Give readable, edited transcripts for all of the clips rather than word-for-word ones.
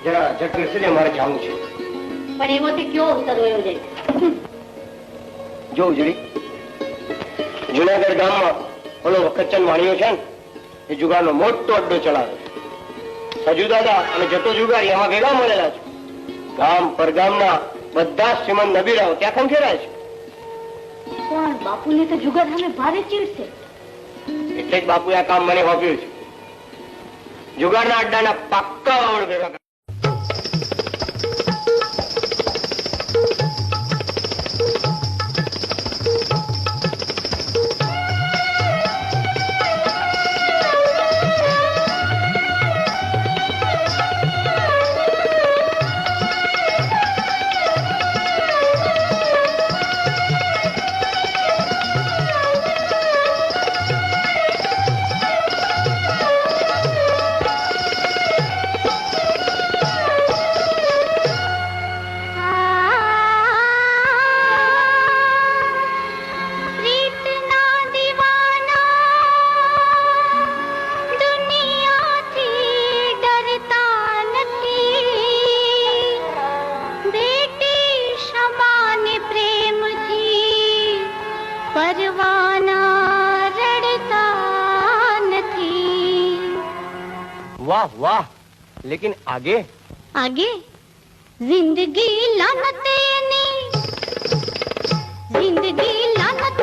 જરા ઝટકે સુધી મારે જવું છે. પણ એમાંથી કયો અવસર વયો જાય? જો ઉજળી, જુનાગઢ ગામમાં ઓલો વખતચંદ વાણીઓ છે ને, એ જુગારનો મોટો અડ્ડો ચલાવે. સજુ દાદા અને જટો જુગારી એમાં ભેગા મળેલા છે. ગામ પરગામના બધા શ્રીમંત નબીરાઓ ત્યાં ખંખેરાય છે. પણ બાપુને તો જુગાર સામે ભારે ચીડ છે. એટલે જ બાપુએ આ કામ મને સોંપ્યું છે. જુગારના અડ્ડાના પાક્કા વાવડ ભેગા કરવા. वाह वाह, लेकिन आगे आगे जिंदगी लानत जिंदगी लानत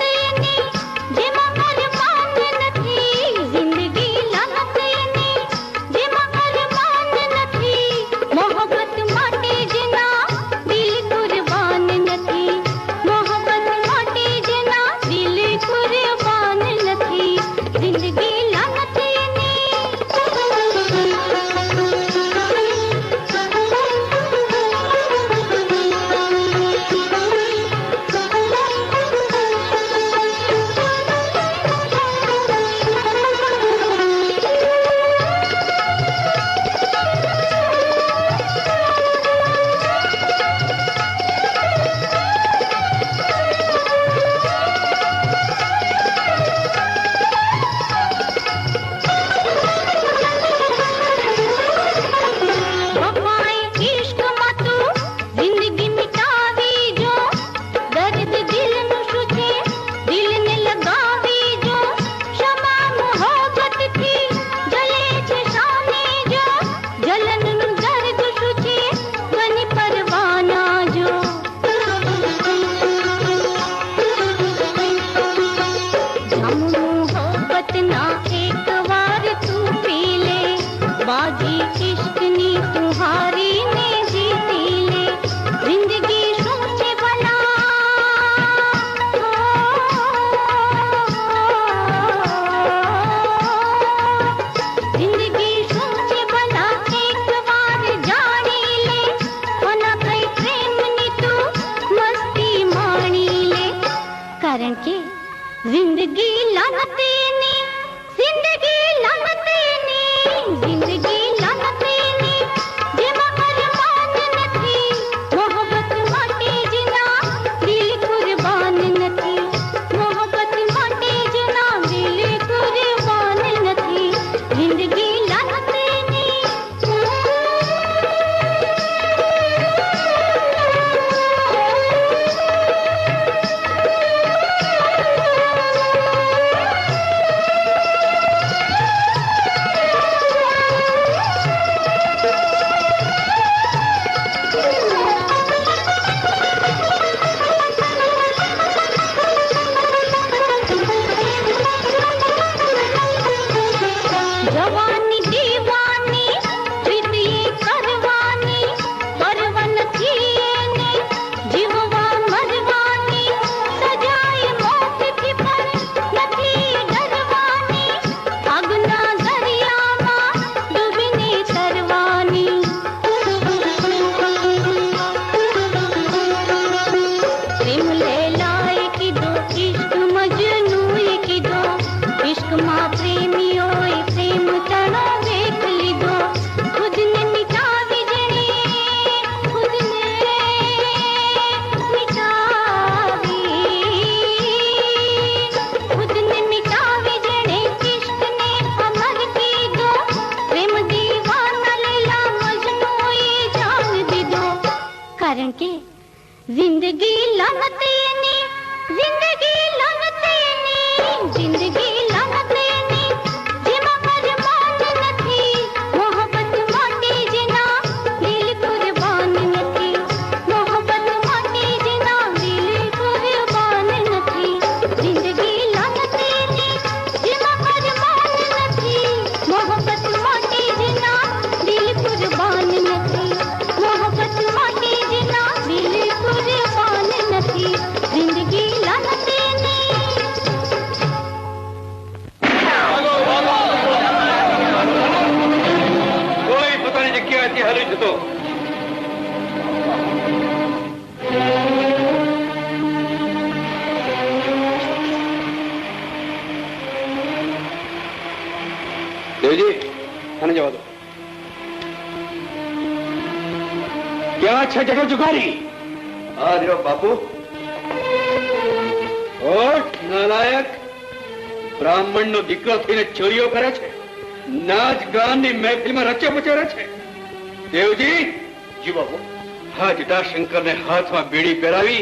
जेમાં અરમાન નથી. જિંદગી લાનત જેમાં અરમાન નથી. મોહબ્બત માટે જેના દિલ કુરબાન નથી. મોહબ્બત માટે જેના દિલ કુરબાન નથી. જિંદગી લાનત के जिंदगी लानतेनी जिंदगी लानतेनी जिंदगी लानतेनी जेमा अरमान નથી મોહબ્બત માટે જેના દિલ કુરબાન નથી મોહબ્બત માટે જેના દિલ કુરબાન નથી जिंदगी लानतेनी जेमा अरमान નથી મોહબ્બત માટે જેના દિલ કુરબાન નથી મોહબ્બત માટે જેના દિલ કુરબાન નથી जिंदगी लानतेनी કોઈ પોતાની જગ્યાએથી હલી જતો દેવજી આને જવા દો. ક્યાં છે જગત જુગારી? આ રહ્યો બાપુ. ઓઠ નાલાયક, બ્રાહ્મણ નો દીકરો થઈને ચોરીઓ કરે છે, નાચ ગાનની મહેફિલમાં રચે પચે છે. દેવજી. જી બાપુ. હા, જટાશંકર ને હાથમાં બીડી પહેરાવી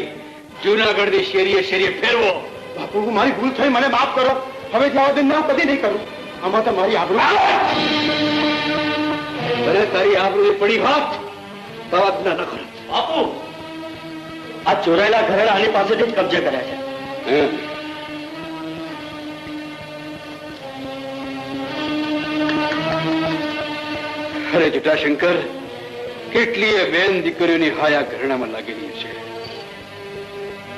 જૂનાગઢની શેરીએ શેરીએ ફેરવો. બાપુ, મારી ભૂલ થઈ, મને માફ કરો. હવે જવા દે, ના કદી નહીં કરું. આમાં તો મારી આબરૂ. અરે તારી આબરૂ પડી હાથ વાત ના ન કરો. બાપુ, આ ચોરાયેલા ઘરેણા આની પાસેથી જ કબજે કર્યા છે. અરે જટાશંકર, કેટલીય બેન દીકરીઓની હાયા ઘરેણામાં લાગેલી છે.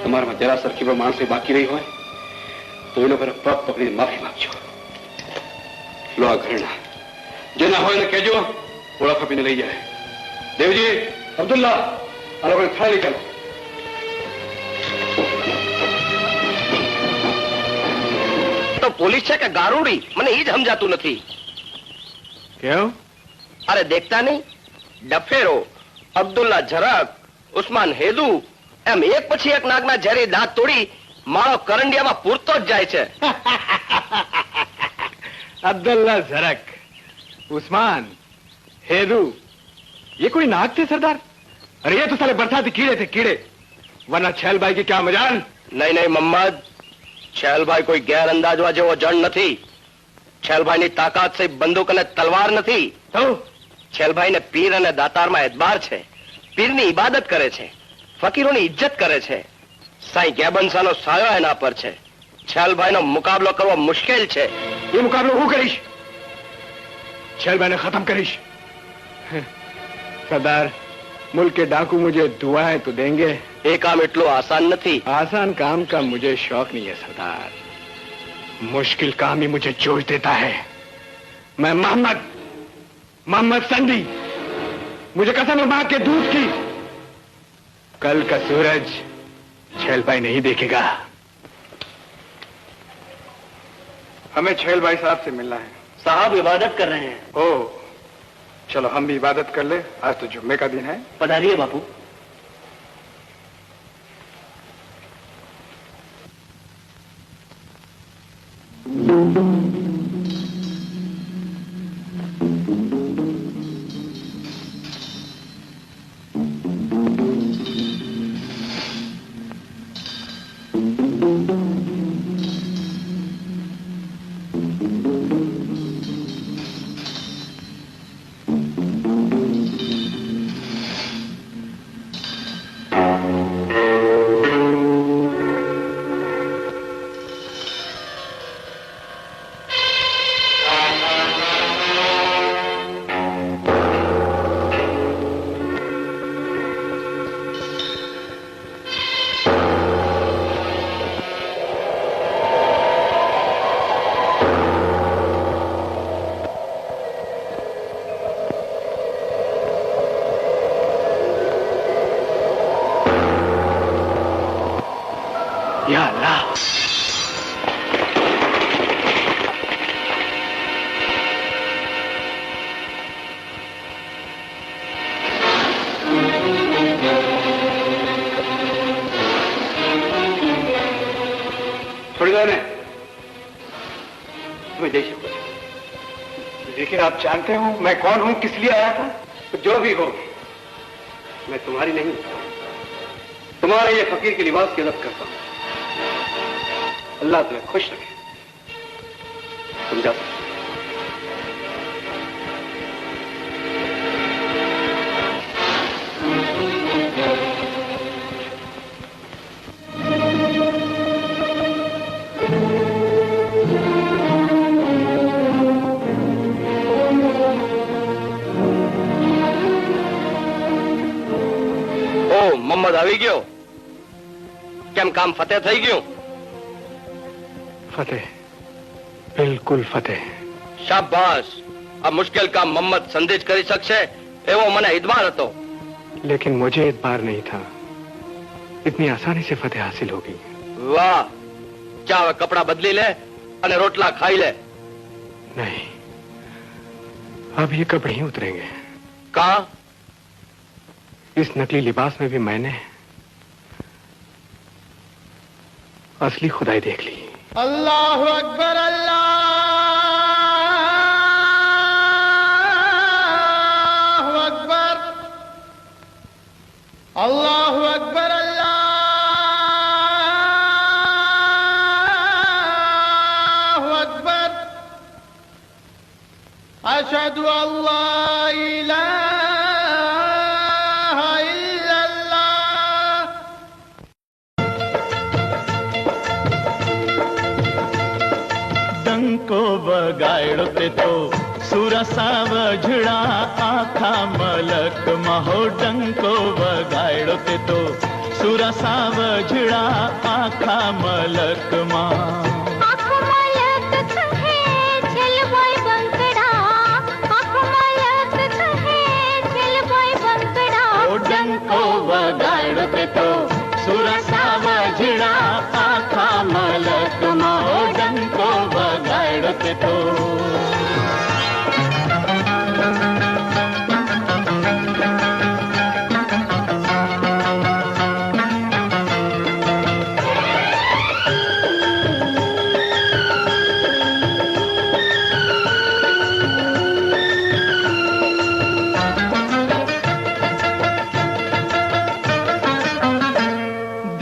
તમારામાં જરા સરખી પણ માણસે બાકી રહી હોય તો એ લોકોને પગ પકડીને માફી માંગજો. લો આ ઘરેણા, જેના હોય ને કહેજો, ઓળખ આપીને લઈ જાય. દેવજી, અબ્દુલ્લા, આ લોકોને થાળી ચાલો. તો પોલીસ છે કે ગારુડી, મને એ જ સમજાતું નથી. કેમ? અરે દેખતા નહીં, ડફેરો, અબ્દુલ્લા ઝરક, ઉસ્માન હેદુ, એમ એક પછી એક નાગના ઝેરી દાંત તોડી માળો કરંડિયામાં પૂરતો જ જાય છે. अब्दुल्ला ज़रक, उस्मान, हेदू, ये कोई नाग थे सरदार? अरे ये तो साले बरसाती कीड़े थे, कीड़े. वरना छैलभाई की क्या मजाल. નહીં નહીં મમ્મદ, છેલભાઈ કોઈ ગેરઅંદાજવા જેવો જણ નથી. છેલભાઈની તાકાત છે બંદૂક અને તલવાર નથી. तो છેલભાઈને પીર અને દાતારમાં એતબાર છે. પીરની ઇબાદત કરે છે, ફકીરોની ઇજ્જત કરે છે. સાઈ ગેબનસાનો સાયો એના પર છે. છેલભાઈનો મુકાબલો કરવો મુશ્કેલ છે. ये मुकाबला हूँ करीश, छैलभाई ने खत्म करीश. सरदार, मुल्क के डाकू मुझे दुआएं तो देंगे. એ કામ એટલું આસાન નથી. आसान काम का मुझे शौक नहीं है सरदार. मुश्किल काम ही मुझे जोश देता है. मैं मोहम्मद संडी, मुझे कसम है मां के दूध की, कल का सूरज छैलभाई नहीं देखेगा. हमें छैलभाई साहब से मिलना है. साहब इबादत कर रहे हैं. ओह, चलो हम भी इबादत कर ले. आज तो जुम्मे का दिन है. पधारिए बापू. या अल्लाह. थोड़ी देर में तुम्हें जय शुक्र. लेकिन आप जानते हो मैं कौन हूं, किस लिए आया था? जो भी हो, मैं तुम्हारी नहीं, तुम्हारे ये फकीर के लिबास की अदब करता हूं। अल्लाह तुम्हें खुश रखे। तुम जा सकते हो। મોહમ્મદ આવી ગયો? કેમ કામ ફતેહ થઈ ગયું? फतेह, बिल्कुल फतेह। શાબાશ, આ મુશ્કેલ કામ મોહમ્મદ સંદેશ કરી શકશે એવો મને ઇતબાર હતો। लेकिन मुझे इतबार नहीं था इतनी आसानी से फतेह हासिल होगी। વાહ, જા હવે કપડા બદલી લે અને રોટલા ખાઈ લે। नहीं, अब ये कपड़े ही उतरेंगे। કા? इस नकली लिबास में भी मैंने असली खुदाई देख ली। अल्लाह अकबर, अल्लाह अकबर, अल्लाह अकबर, अल्लाह अकबर। अशहदु अल्ला इलाहा इल्लल्लाह। डंको बगाड़ो ते तो सुरसा वजड़ा आखा मलक महो। डंको बगाड़ो ते तो सुरसा वजड़ा आखा मलक मां। डंको बगाड़ो ते तो सुरसा वजड़ा आखा मलक महो। डंको बगाड़ो ते तो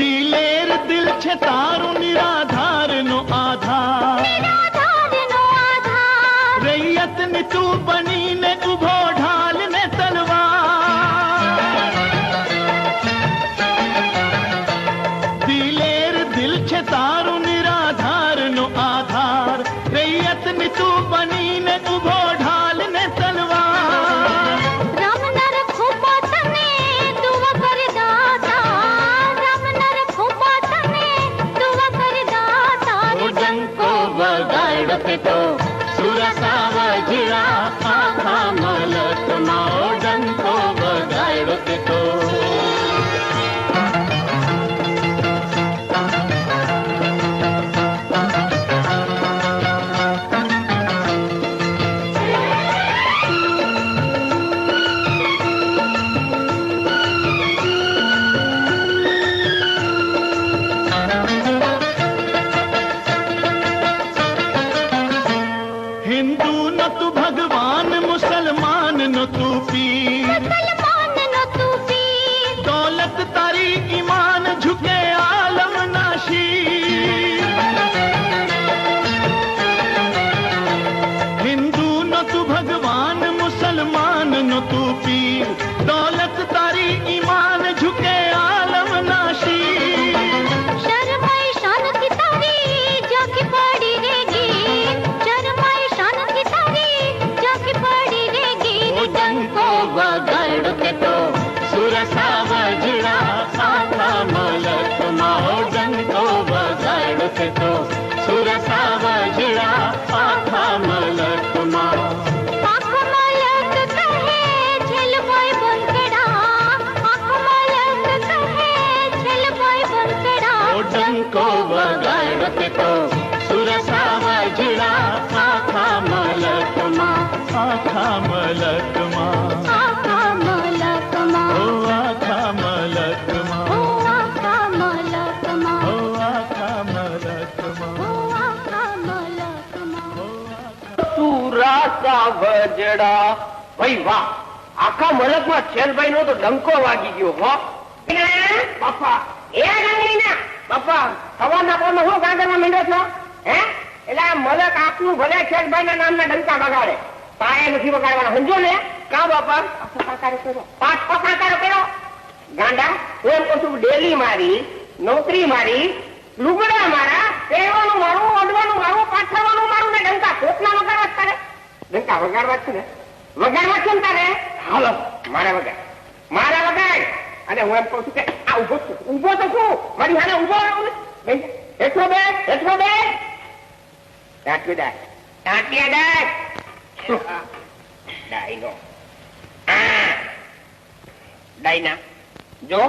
दिलेर दिल छे तारू निराधार नो आधार। रैयत ने तू बनी ने उभो ढाल ने तलवार। दिलेर दिल छे तारू निराधार नो आधार। रैयत ने तू बनी ने उभो ढाल ने तलवार। डंको बगाड़ो ते तो सुरसा वजड़ा आखा मलक माओ। डंको बगाड़ो ते तो हिंदू न तू भगवान, मुसलमान न तू पीर। दौलत तारी ईमान झुके आलम नाशीर। हिंदू न तू भगवान, मुसलमान न तू पीर। दौलत तारी ईमान झुके आलम नाशीर। डंको बगाड़ो ते तो सुरसा वजड़ा आखा मलक माओ। डंको बगाड़ो ते तो सुरसा वजड़ा आखा मलक माओ। डंको बगाड़ो ते तो सुरसा वजड़ा आखा मलक मां। आखा मलक मां, आखा मलक मां, ओ आखा मलक मां, ओ आखा मलक मां, ओ आखा मलक मां, ओ आखा मलक मां। સુરાસા વજડા। ભાઈ વાહ, આખા મલકમાં છેલભાઈ નો તો ડંકો વાગી ગયો। હો, બાપા એ ગાંગડીના બાપા સવારના પોરમાં હું ગાંગરમાં મીંડો છો હે એટલે આ મલક આપનું ભલે શેઠભાઈના નામના ડંકા વગાડે પાયે નથી વગાડવાના સમજો ને કા બાપા પાંચ પસાકારો કર્યો ગાંડા હું એમ કહું છું ડેલી મારી નોકરી મારી લુગડા મારા પહેરવાનું મારું ઓઢવાનું મારું પાથરવાનું મારું ને ડંકા કોકના વગાડવા જ તારે ડંકા વગાડવા છે ને વગાડવા છે ને તારે હાલો મારા વગાડ અને હું એમ કહું છું કે આ ઉભો તો શું મારી હાને ઉભો રહું ને હેઠો બે ડાયના જો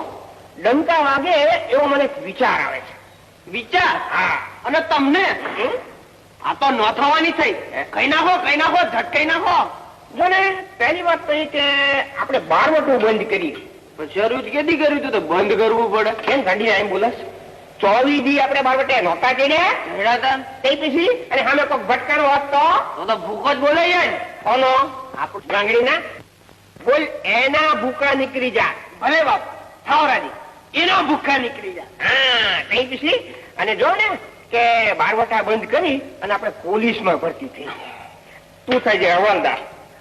ડંકા વાગે એવો મને એક વિચાર આવે છે વિચાર હા અને તમને આ તો ન થવાની થઈ કઈ નાખો ઝટકાઈ નાખો જો ને પહેલી વાત તો એ કે આપણે બારવટું બંધ કરી શરૂ કેદી કર્યું તું તો બંધ કરવું પડે કેમ ગાડી એમ્બ્યુલન્સ 24 દી આપણે બારવટે નહોતા ચડ્યા તે પછી અને સામે કોઈ ભટકાણો હોત તો ભૂકો જ બોલે કોનો આપણું ગાંગડીના બોલ એના ભૂકા નીકળી જા ભલે બાપ થાવરાજી એના ભૂકા નીકળી જા હા તે પછી અને જો ને કે બારવટા બંધ કરી અને આપણે પોલીસમાં ભરતી થઈ તું થઈ જાય હવાલદાર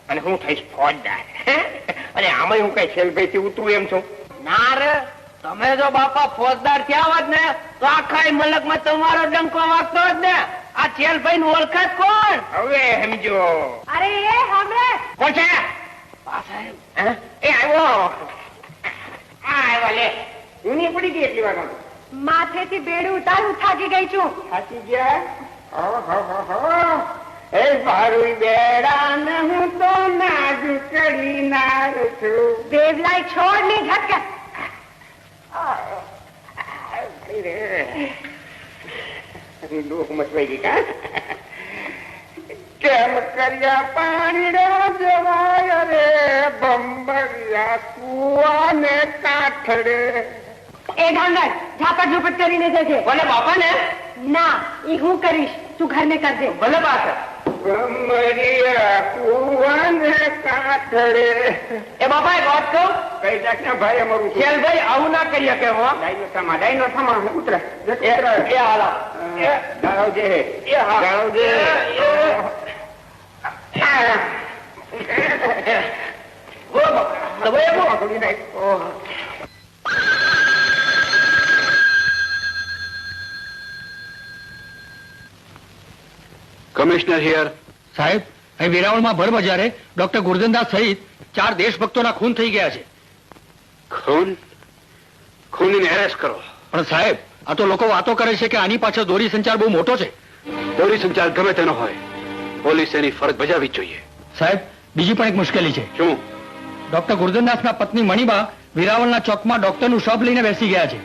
અને હું થઈશ ફોજદાર અને આમાં હું કઈ શેલભાઈ થી ઉતરું એમ છું ના રે તમે જો બાપા ફોજદાર થયા હોત ને તો આખા મલક માં તમારો ડંકો વાગતો જ ને આ શેલભાઈ નું ઓળખાત કોણ હવે સમજો અરે એ હમણે કોણ છે એ આવ્યો લે ઊની પડી ગઈ એટલી વાર માથેથી બેડું ઉતારું થાકી ગઈ છું થાકી ગયા એ ભારું બેડા ને હું તો નાજુકડી નાર છું દેવલાઈ છોડ ની ઝટકા લોક મચવાઈ ગઈ કા કેમ કર્યા પાણી જવાય રે બંબરિયા કુવા ને કાઠડે એ ઢાંગર ઝાપટ ઝૂપટ કરીને જજે બોલે બાપા ને ના એ હું કરીશ તું ઘર ને કરજે ભલે બાપ બંબરિયા કુવા ને કાઠડે એ બાપા એક વાત કહું કઈ જાતના ભાઈ અમારું ભાઈ આવું ના કરી શકે હો ડાયનો થમા ઉતરે એ હાલા ગાળવજે કમિશનર હિયર. સાહેબ, અહીં વેરાવળમાં ભર બજારે ડોક્ટર ગુરધનદાસ સહિત 4 દેશભક્તોના ખૂન થઈ ગયા છે. ખૂનીને એરેસ્ટ કરો. પણ સાહેબ, આ તો લોકો વાતો કરે છે કે આની પાછળ દોરી સંચાર બહુ મોટો છે. દોરી સંચાર ગમે તેનો હોય, પોલીસ એની ફરજ બજાવવી જ જોઈએ. સાહેબ, બીજી પણ એક મુશ્કેલી છે. શું? ડોક્ટર ગુરધનદાસના પત્ની મણિબા વેરાવળના ચોકમાં ડોક્ટરનું શબ લઈને બેસી ગયા છે.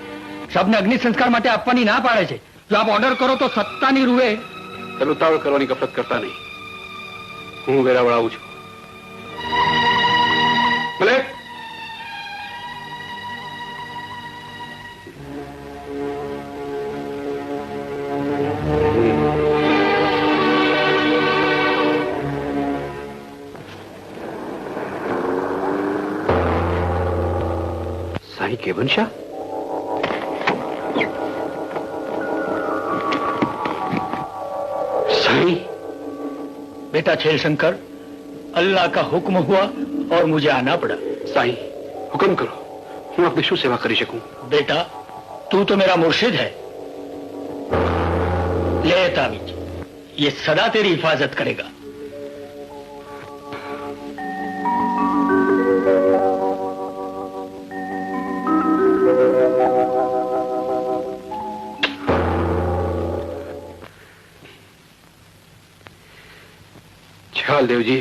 શબને અગ્નિ સંસ્કાર માટે આપવાની ના પાડે છે. જો આપ ઓર્ડર કરો તો સત્તાની રૂએ. તમે ઉતાવળ કરવાની ગફલત કરતા નહીં. હું વેરાવળ આવું છું. ભલે. સાઈ કેવન શાહ? साईं, बेटा छेल शंकर, अल्लाह का हुक्म हुआ और मुझे आना पड़ा. साईं, हुक्म करो. હું આપની શું સેવા કરી શકું? बेटा, तू तो मेरा मुर्शिद है. ले तावीज, ये सदा तेरी हिफाजत करेगा. ख्याल देवजी.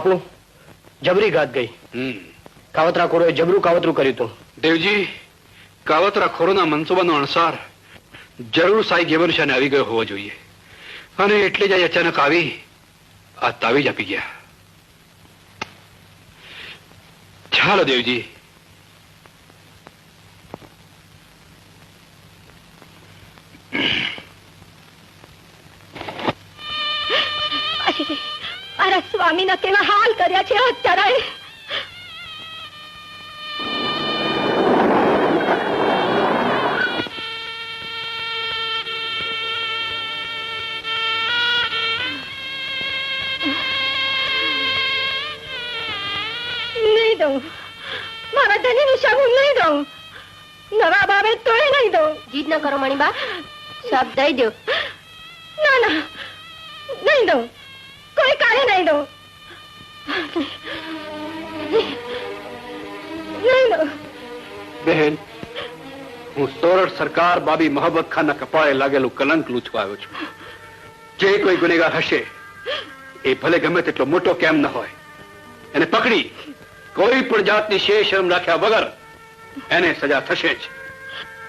બાપુ જબરી ગાત ગઈ. કાવતરાખોરોએ જબરું કાવતરું કર્યું હતું. દેવજી, કાવતરાખોરોના મનસુબાનો અણસાર જરૂર સાઈ ગેવરશાને આવી ગયો હોવો જોઈએ, અને એટલે જ અચાનક આવી આ તાવીજ આપી ગયા. ચાલો દેવજી. મારા સ્વામીના કેવા હાલ કર્યા છે હત્યારાએ. નહીં દઉં, મારા ધણીનું શગુન નહીં દઉં. નવા બાબે તોય નહીં દઉં. જીદ ન કરો મણીબા, સબ દઈ દો. ના ના, નહીં દઉં, કોઈ કાલે નહીં દઉં. નહીં દઉં. બહેન, હું સોરઠ સરકાર બાબી મોહબ્બત ખાનના કપાળે લાગેલું કલંક લૂછવા આવ્યો છું. જે કોઈ ગુનેગાર હશે એ ભલે ગમે તેટલો મોટો કેમ ન હોય, એને પકડી કોઈ પણ જાતની શેષ શરમ રાખ્યા વગર એને સજા થશે જ.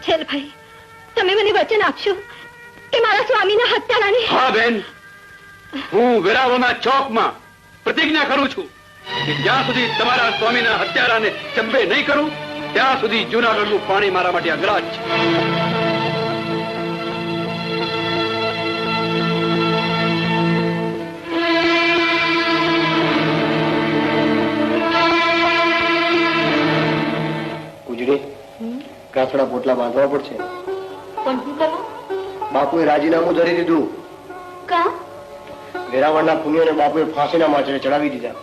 છેલભાઈ, તમે મને વચન આપશો કે મારા સ્વામીના હત્યારાની? હા બેન, હું વેરાવળના ચોકમાં પ્રતિજ્ઞા કરું છું કે જ્યાં સુધી તમારા સ્વામીના હત્યારાને ચંબે નહીં કરું ત્યાં સુધી જૂનાગઢનું પાણી મારા માટે અગ્રાજ છે. ગુજરી, કાથડા પોટલા બાંધવા પડશે. પણ શું કરવું? બાપુએ રાજીનામું ધરી દીધું. કા? વેરાવળના પુણ્યોને બાપુએ ફાંસીના માચડે ચડાવી દીધા.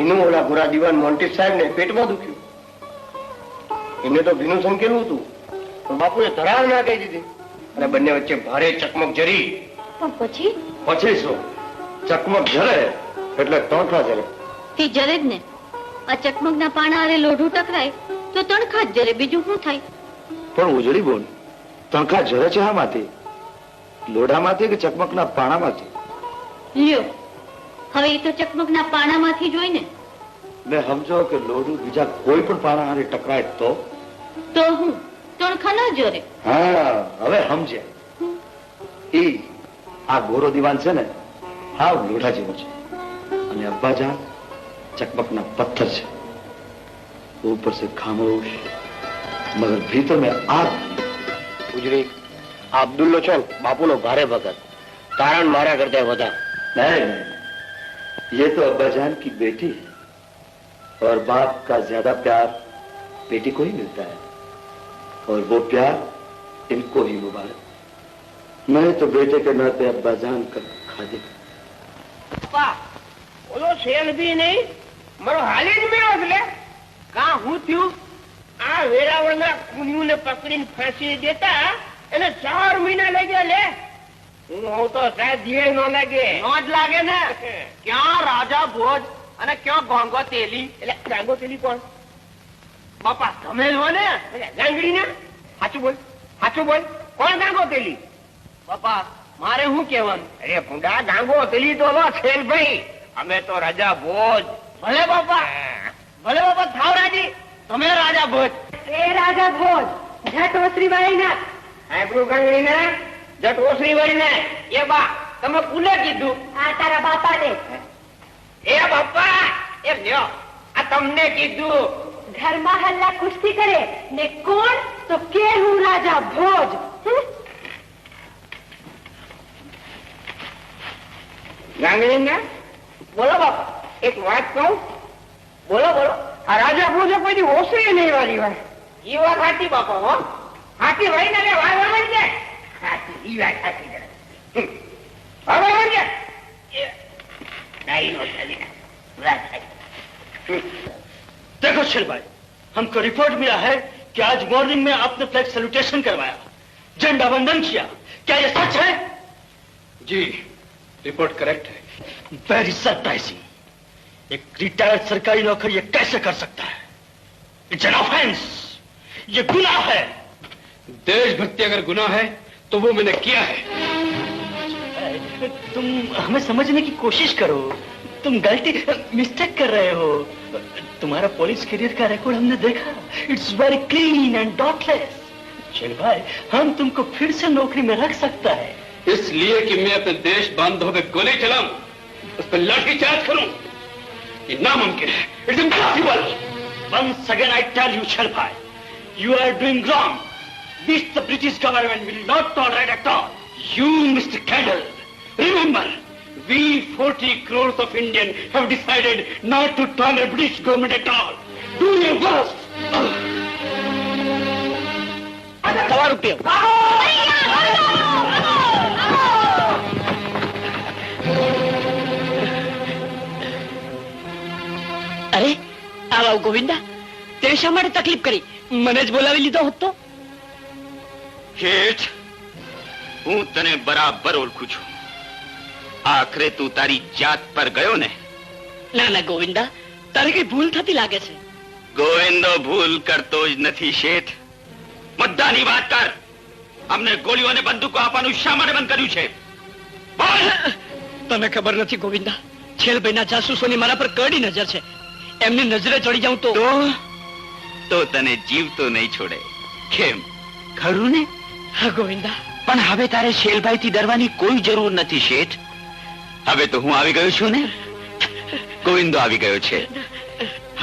એનું ઓલા ગોરા દીવાન મોન્ટીસ સાહેબને પેટમાં દુખ્યું. એમને તો ભીનું સંકેલું હતું, પણ બાપુએ ધરાર ના કહી દીધી અને બંને વચ્ચે ભારે ચકમક જરી. પણ પછી? પછી શું? ચકમક જરે એટલે તણખા જરે. તે જરે જ ને. આ ચકમકના પાણા આરે લોઢું ટકરાય તો તણખા જ જરે, બીજું શું થાય? પણ ઉજળી બોલ, તણખા જરે છે હામાંથી? લોઢામાંથી કે ચકમકના પાણામાંથી? લ્યો, હવે એ તો ચકમકના પાણામાંથી જોઈ ને. ને સમજો કે લોઢું બીજા કોઈ પણ પાણા હારે ટકરાય તો હું તણખા ના જરે. હા, હવે સમજે. આ ગોરો દીવાન છે ને, હાવ લોઢા જેવો છે, અને અબ્બાજાન चकमकना पत्थर છે. ऊपर से खामोश मगर भीतर में आग. गुजरी, अब्दुल्लो છો બાપુનો ભારે ભગત, કારણ મારા કરતા વધારે. नहीं, ये तो अब्बाजान की बेटी है और बाप का ज्यादा प्यार बेटी को ही मिलता है और वो प्यार इनको ही मुबारक. मैं तो बेटे के नाते अब्बाजान का खादिम. ઓલો શેલ બી નહીં, મારો હાલી જ મેળો એટલે કા હું થયું? આ વેરાવળના કુનિયુને પકડીને ફાંસી દેતા એને 4 મહિના લઈ ગયા. લે, હું આવું તો સાહેબ ધીરે ન લાગે. ન જ લાગે ને. ક્યાં રાજા ભોજ અને ક્યાં ગાંગો તેલી? એટલે ગાંગો તેલી કોણ? બાપા તમે જો ને, ગાંગડી ને. સાચું બોલ, સાચું બોલ, કોણ ગાંગો તેલી? બાપા મારે શું કહેવાનું? અરે ભૂંડા, ગાંગો તેલી તો છેલ ભાઈ, અમે તો રાજા ભોજ. ભલે બાપા, ભલે બાપા, થાવ રાજી, તમે રાજા ભોજ. એ રાજા ભોજ જટોશ્રી વાળી ના. આબરૂ ગાંગડી ને, જટોશ્રી વાળી ને. એ બા, તમે કુલે કીધું? આ તારા બાપા ને. એ બાપા, એ લ્યો, આ તમને કીધું. ઘરમાં હલ્લા કુસ્તી કરે ને કોણ તો કે હું રાજા ભોજ. ગાંગડી ને, બોલો બાપા, એક વાત કહું? બોલો બોલો. આ રાજા ભોજે કોઈ ઓસરી નહીં વાળી હોય. એ વાત સાચી બાપા. હો, સાચી ભાઈ ને વાર વળી જાય. સાચી, ઈ વાત સાચી. હવે વળી જાય. देखो शिल भाई, हमको रिपोर्ट मिला है कि आज मॉर्निंग में आपने फ्लैग सैल्यूटेशन करवाया, झंडा वंदन किया. क्या ये सच है? जी, रिपोर्ट करेक्ट है. Very surprising. एक रिटायर्ड सरकारी नौकर ये कैसे कर सकता है? It's an offence. ये गुनाह है. देशभक्ति अगर गुनाह है तो वो मैंने किया है. तुम हमें समझने की कोशिश करो. तुम गलती मिस्टेक कर रहे हो। तुम्हारा पुलिस करियर का रिकॉर्ड हमने देखा, it's very clean and dotless. चल भाई, हम तुमको फिर से नौकरी में रख सकता है। इसलिए कि मैं अपने देश बांधों पे गोली चलाऊं, उस पर लाठीचार्ज करूं, ये नामुमकिन है। It's impossible. Once again I tell you, Shelbhai, you are doing wrong. This the British government will not tolerate at all. You, Mr. Kendall, remember, we 40 crores of Indians have decided not to tolerate British government at all. Do your worst. सवा रुपये। અરે આવો ગોવિંદા, તે શા માટે તકલીફ કરી? મને જ બોલાવી લીધો હોત તો. શેઠ, હું તને બરાબર ઓળખું છું. આખરે તું તારી જાત પર ગયો ને? ના ના ગોવિંદા, તારે કઈ ભૂલ થતી લાગે છે. ગોવિંદો ભૂલ કરતો જ નથી શેઠ. મુદ્દાની વાત કર. અમને ગોળીઓ અને બંદૂકો આપવાનું શા માટે બંધ કર્યું છે? બોલ. તને ખબર નથી ગોવિંદા, છેલભાઈના જાસૂસોની મારા પર કડી નજર છે. એમની નજરે ચડી જાઉં તો તને જીવતો નહીં છોડે. કેમ, ખરું ને? હા ગોવિંદા. પણ હવે તારે શેલભાઈથી ડરવાની કોઈ જરૂર નથી શેઠ. હવે તો હું આવી ગયો છું ને. ગોવિંદો આવી ગયો છે.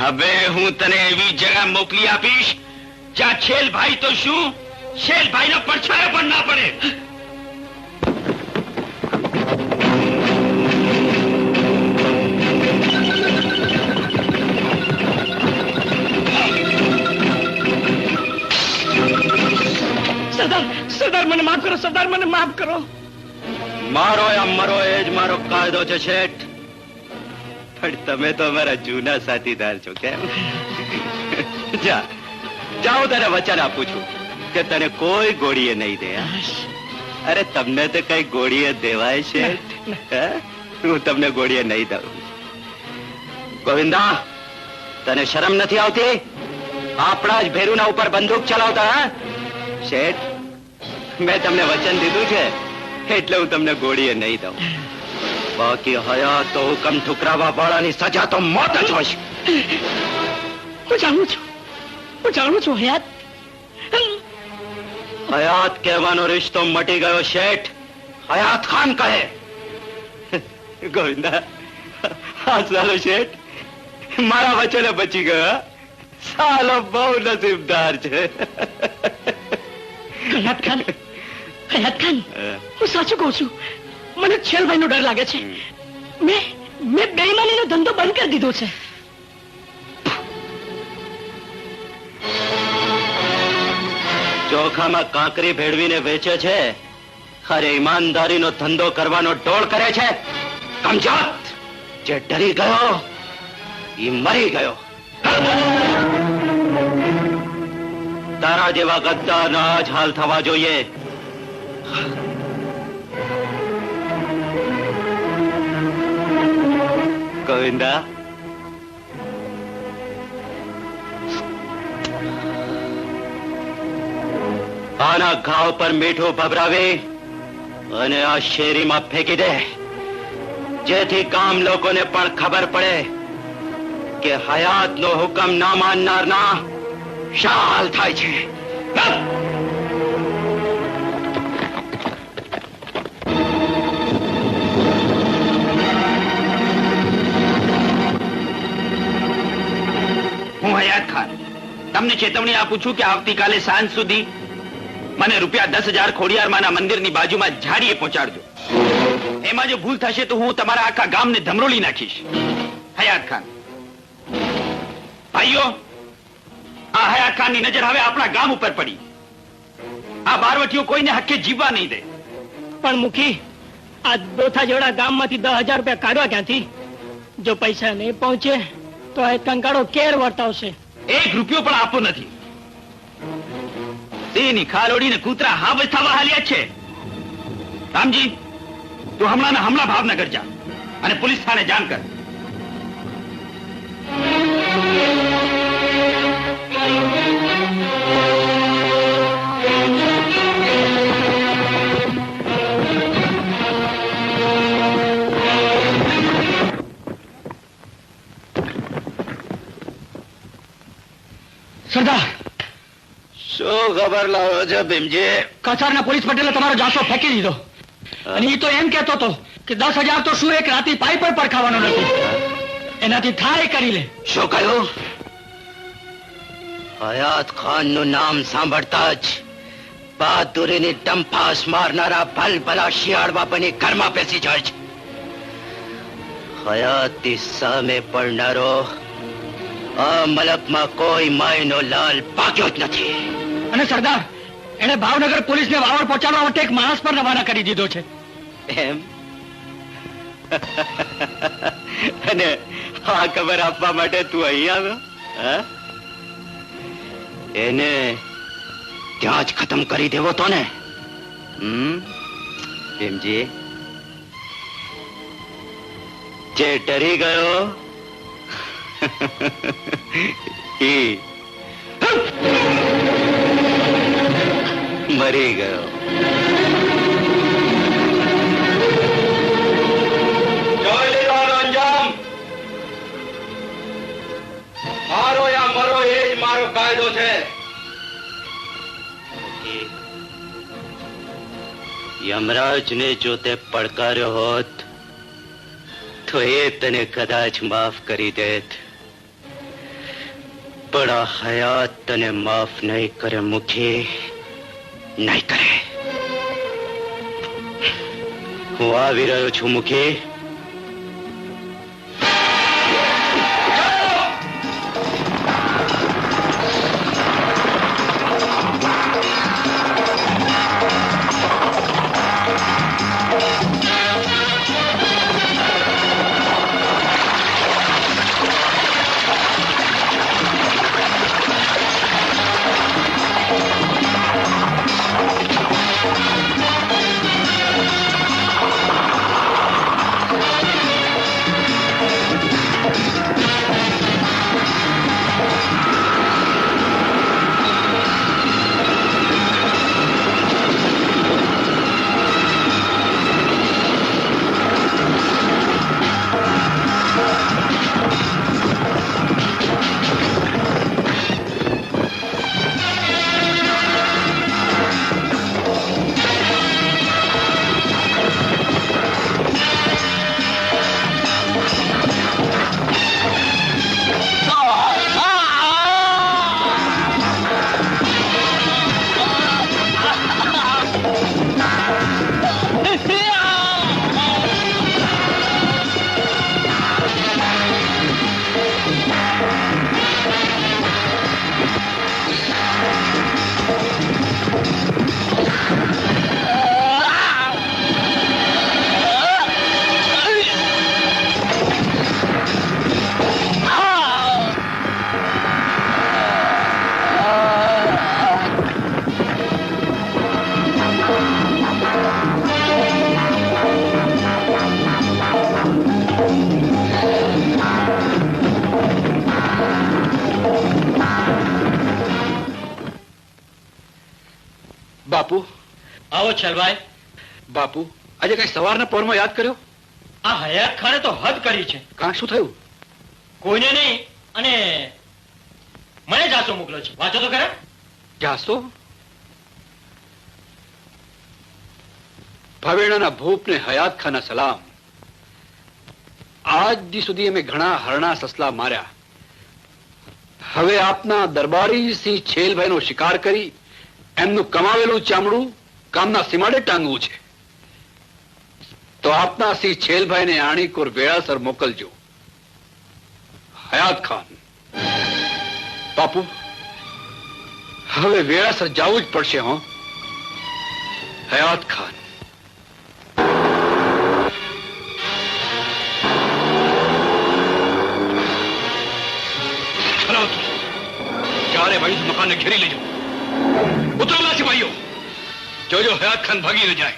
હવે હું તને એવી જગ્યા મોકલી આપીશ જ્યાં શેલભાઈ તો શું, શેલભાઈનો પડછાયો પણ ના પડે. સરદાર, સરદાર મને માફ કરો, સરદાર મને માફ કરો. મારો યા મરો એ જ મારો કાયદો છે શેઠ. પણ તમે તો અમારા જૂના સાથીદાર છો, કેમ? જાઓ, તને વચન આપું છું કે તને કોઈ ગોળીએ નહીં દે. અરે તમને તો કઈ ગોળીએ દેવાય છે? હું તમને ગોળીએ નહીં દઉં. ગોવિંદા, તને શરમ નથી આવતી? આપણા જ ભેરુના ઉપર બંદૂક ચલાવતા. હા શેઠ, મેં તમને વચન દીધું છે એટલે હું તમને ગોળીએ નહીં દઉં. બાકી હયાત તો હુકમ ઠુકરાવા વાળાની સજા તો મોત જ હોય. હું જાણું છું હયાત. હયાત કહેવાનો રિશ્તો મટી ગયો શેઠ. હયાત ખાન કહે. ગોવિંદા, હા સાલો શેઠ, મારા વચને બચી ગયો. સાલો બહુ નસીબદાર છે. હયાત ખાન, હું સાચું કહું છું. મને છેલભાઈનો ડર લાગે છે. મેં બેઈમાનીનો ધંધો બંધ કરી દીધો છે. ચોખામાં કાંકરી ભેળવીને વેચે છે, અરે ઈમાનદારીનો ધંધો કરવાનો ડોળ કરે છે. કમજાત, જે ડરી ગયો એ મરી ગયો. તારા જેવા ગદ્દારના જ હાલ થવા જોઈએ. ગોવિંદા, આના ઘાવ પર મીઠું ભભરાવી અને આ શેરીમાં ફેંકી દે, જેથી ગામ લોકોને પણ ખબર પડે કે હયાતનો હુકમ ના માનનારના શા હાલ થાય છે. હું હયાત ખાન તમને ચેતવણી આપું છું કે આવતીકાલે સાંજ સુધી મને ₹10,000 ખોડિયારમાંના મંદિરની બાજુમાં ઝાડીએ પહોંચાડજો. એમાં જો ભૂલ થશે તો હું તમારા આખા ગામને ધમરોળી નાખીશ. હયાત ખાન. ભાઈઓ, આ હયાત ખાનની નજર હવે આપણા ગામ ઉપર પડી. આ બારવટીઓ કોઈને હક્કે જીવવા નહીં દે. પણ મુખી, આ દોથા જેવડા ગામમાંથી 10,000 રૂપિયા કાઢવા ક્યાંથી? જો પૈસા નહીં પહોંચે તો આ કંકાળો કેર વર્તાવશે. ₹1 પણ આપવો નથી. તેની ખાલોડીને કૂતરા હા બચાવવા હાલ્યા છે. રામજી, તું હમણાં ભાવનગર જા અને પોલીસ થાણે જાણ કર. ખબર લાવો છો ભીમજી? કચારના પોલીસ પટેલે તમારો જાસો ફેંકી દીધો અને એ તો એમ કહેતો હતો કે 10,000 તો શું એક રાતી પાઈ પર પરખાવાનો નથી, એનાથી થાય કરી લે. શું કહ્યું? હયાત ખાન નું નામ સાંભળતા જ બહાદુરીની ડંફાસ મારનારા ભલભલા શિયાળ બાપાની ઘરમાં બેસી જાય છે. હયાતી સામે પડનારો આ મલકમાં કોઈ માયનો લાલ પાક્યો જ નથી. અને સરદાર, એને ભાવનગર પોલીસને વાવડ પહોંચાડવા માટે એક માણસ પર રવાના કરી દીધો છે. એમ? અને આ ખબર આપવા માટે તું અહીં આવ્યો? હા? એને ત્યાં જ ખતમ કરી દેવો તો ને? ભીમજી, જે ડરી ગયો મરી ગયો. જોઈ લીધો અંજામ. મારો યા મરો એ જ મારો કાયદો છે. યમરાજને જો તે પડકાર્યો હોત તો એ તને કદાચ માફ કરી દેત, પણ આ હયાત તને માફ નહીં કરે મુખી, નહીં કરે. હું આવી રહ્યો છું મુખી. બાપુ, આવો છલભાઈ. બાપુ, આજે કઈ સવારના પોરમાં યાદ કર્યો? આ હયાત ખાને તો હદ કરી છે. કાં શું થયું? કોઈને નહીં, અને મને જાસો મોકલો છે. વાંચો તો ખરા. જાસો? ભાવેણાના ભૂપને હયાત ખાના સલામ. આજ દી સુધી અમે ઘણા હરણા સસલા માર્યા. હવે આપના દરબારી સિંહ છેલભાઈનો શિકાર કરી એમનું કમાવેલું ચામડું કામના સીમાડે ટાંગવું છે. તો આપના સિંહ છેલભાઈને આણીકોર વેળાસર મોકલજો. હયાત ખાન. બાપુ, હવે વેળાસર જવું જ પડશે. હો, હયાત ખાન. ચારે ભાઈ મકાનને ઘેરી લેજો. ઉતરવા સિપાહીઓ, જોજો હયાત ખાન ભાગી ન જાય.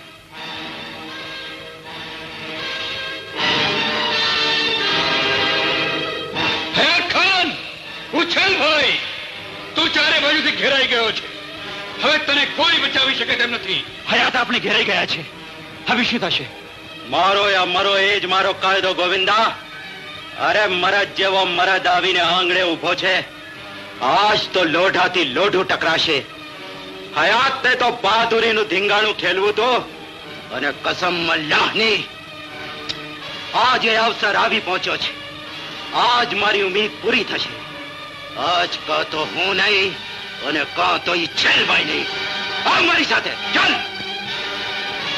હયાત ખાન, ઉછેલભાઈ, તું ચારે બાજુથી ઘેરાઈ ગયો છે. હવે તને કોઈ બચાવી શકે તેમ નથી. હયાત આપણે ઘેરાઈ ગયા છે. હવે શું થશે? મારો યા મરો એ જ મારો કાયદો ગોવિંદા. અરે મરદ જેવો મરદ આવીને આંગણે ઉભો છે. આજ તો લોઢાથી લોઢું ટકરાશે. હયાતને તો બહાદુરીનું ધીંગાણું ખેલવું તો અને કસમ અલ્લાહની આજ એ અવસર આવી પહોંચ્યો છે. આજ મારી ઉમ્મીદ પૂરી થશે. આજ કાં તો હું નહીં અને કાં તો ઈ છેલભાઈ નહીં. આવ મારી સાથે ચાલ.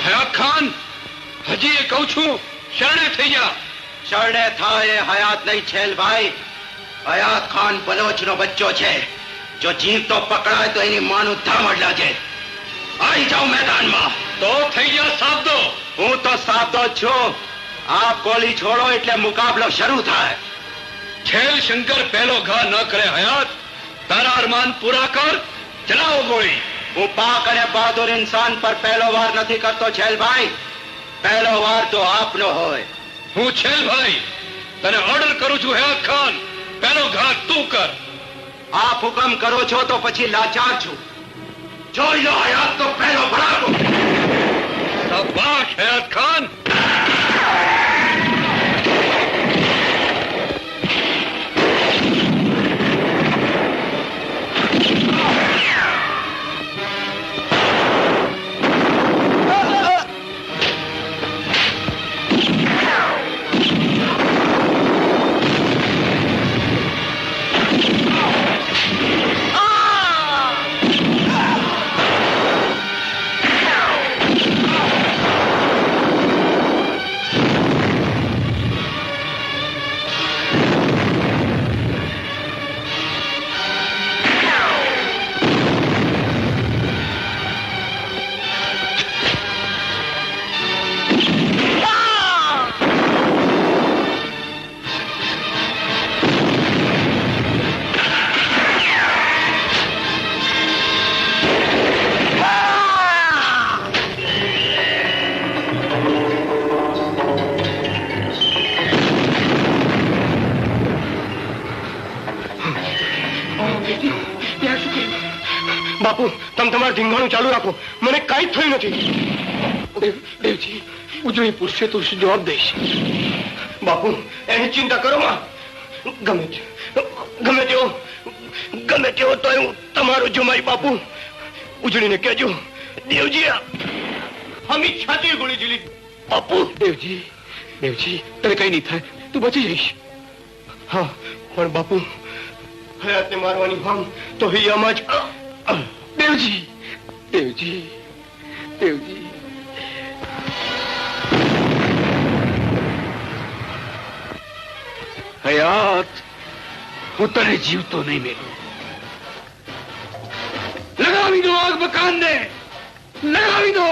હયાત ખાન, હજી એ કહું છું, શરણે થઈ જા. શરણે થાય એ હયાત નહીં છેલભાઈ. હયાત ખાન બલોચનો બચ્ચો છે. જો જીવતો પકડાય તો એની માનું ધામડ લાગે. આવી જાઓ મેદાનમાં. તો થઈ જા સાબદો. હું તો સાબદો જ છું. આપ ગોળી છોડો એટલે મુકાબલો શરૂ થાય. છેલ શંકર પહેલો ઘા ન કરે. હયાત, તારા અરમાન પૂરા કર. ચલાવો ગોળી. હું પાક અને બહાદુર ઇન્સાન પર પહેલો વાર નથી કરતો છેલભાઈ. પહેલો વાર તો આપનો હોય. હું છેલભાઈ તને ઓર્ડર કરું છું. હયાત ખાન, પહેલો ઘા તું કર. આપ હુકમ કરો છો તો પછી લાચાર છું. જોઈ લો હયાત તો પહેલો ભડાકો. શાબાશ હયાત ખાન. બાપુ, તમે તમારું ધીંગાણું ચાલુ રાખો. મને કાંઈ થયું નથી. દેવજી, ઉજળી પૂછશે તો શું જવાબ દઈશ? બાપુ, એની ચિંતા કરો માં. ગમે તેવો તો હું તમારો જમાઈ. બાપુ, ઉજળીને કહેજો દેવજી અમી છાતી ગોળી ઝીલી. બાપુ, દેવજી, તને કઈ નહીં થાય. તું બચી જઈશ. હા, પણ બાપુ, હયાતને મારવાની ભામ તો હૈયામાં જ. દેવજી. હયાત, હું તને જીવતો નહીં મેલું. લગાવી દો આગ મકાનને. લગાવી દો.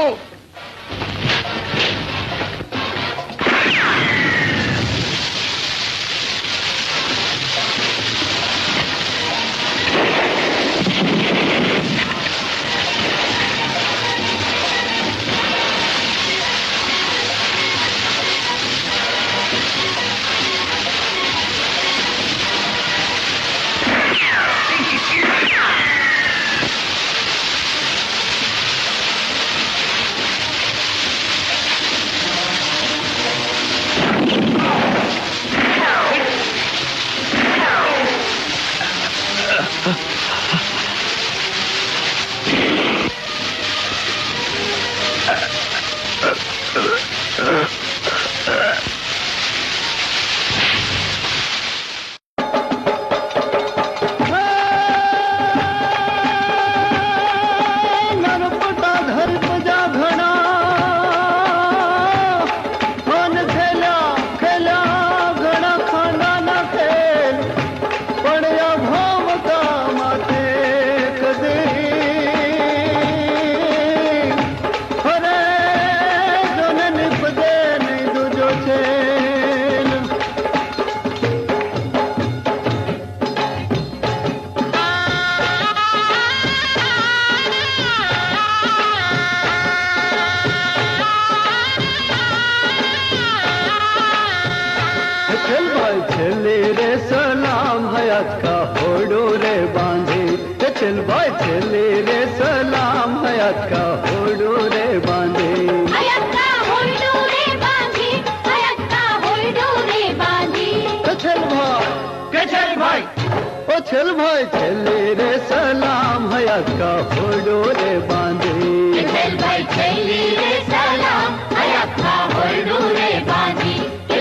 छल भाई छले रे सलाम हयात का होडोरे बांधी चल भाई चली रे सलाम हयाता होडोरे बांधी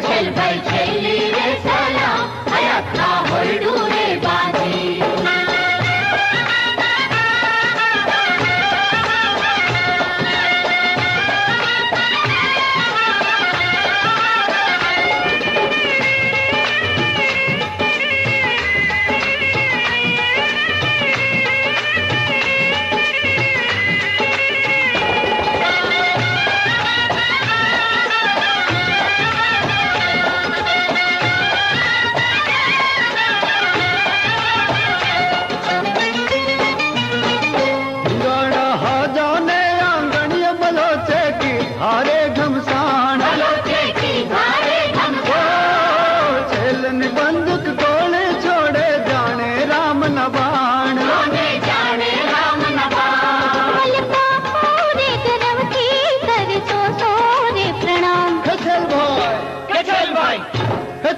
चल भाई चली रे सलाम हयाता होडोरे बांधी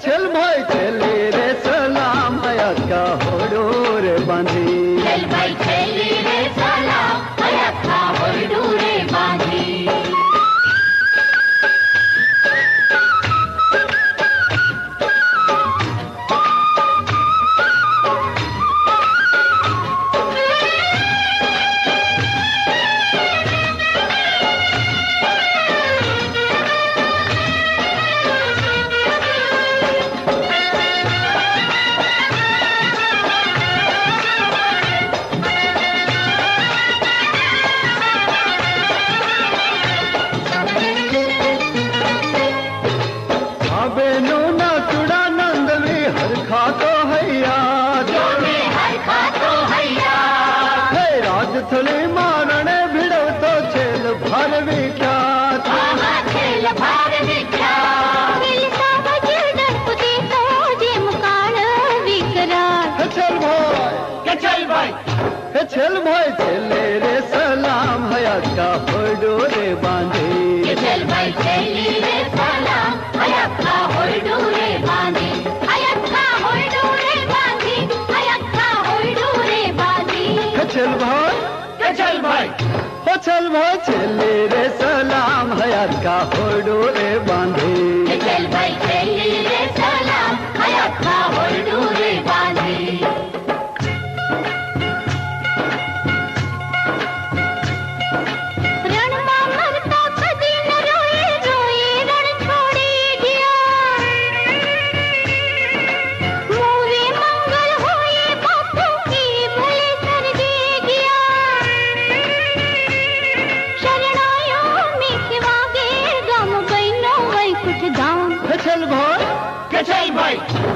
चल भाई चले रे सलाम हयात का होडोरे बांधी चल भाई चली रे सलाम हयाता होडोरे बांधी थोड़ी मारणे भिड़ो तो छेल भार विख्यात छेल भार विख्यात मिलता बजर दरपुती तो जे मुकान विकरार चल भाई चले रे सलाम हयात का होडोरे बांधे चल भाई चली रे सलाम हयात का होडोरे बांधे हयात का होडोरे बांधे हयात का होडोरे बांधे चल भाई चले रे सलाम हयात का होडोरे बांधे चल भाई चली रे सलाम हयात का होडोरे बांधे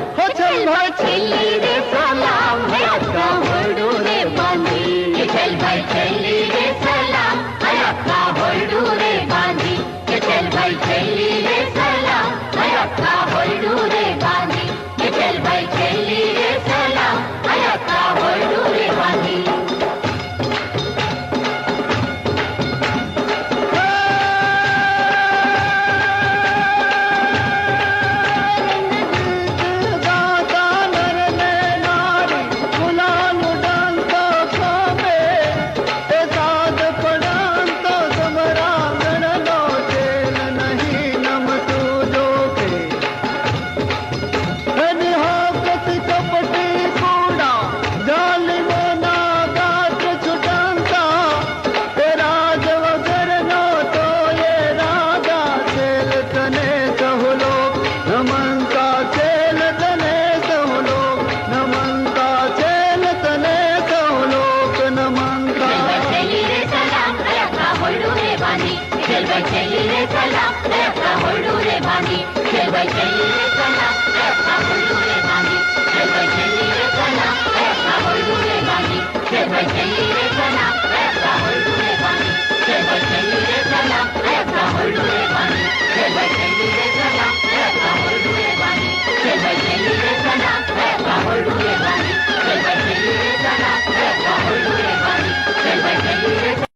चल भाई चली रे सलाम हयात का होडोरे बांधी चल भाई चली रे सलाम हयात का होडोरे बांधी चल भाई चली रे सलाम हयात का होडोरे बांधी चल भाई चली रे सलाम हयात का होडोरे बांधी चल भाई चली रे सलाम हयाता होडोरे बांधी चल भाई चली रे सलाम हयाता होडोरे बांधी चल भाई चली रे सलाम हयाता होडोरे बांधी चल भाई चली रे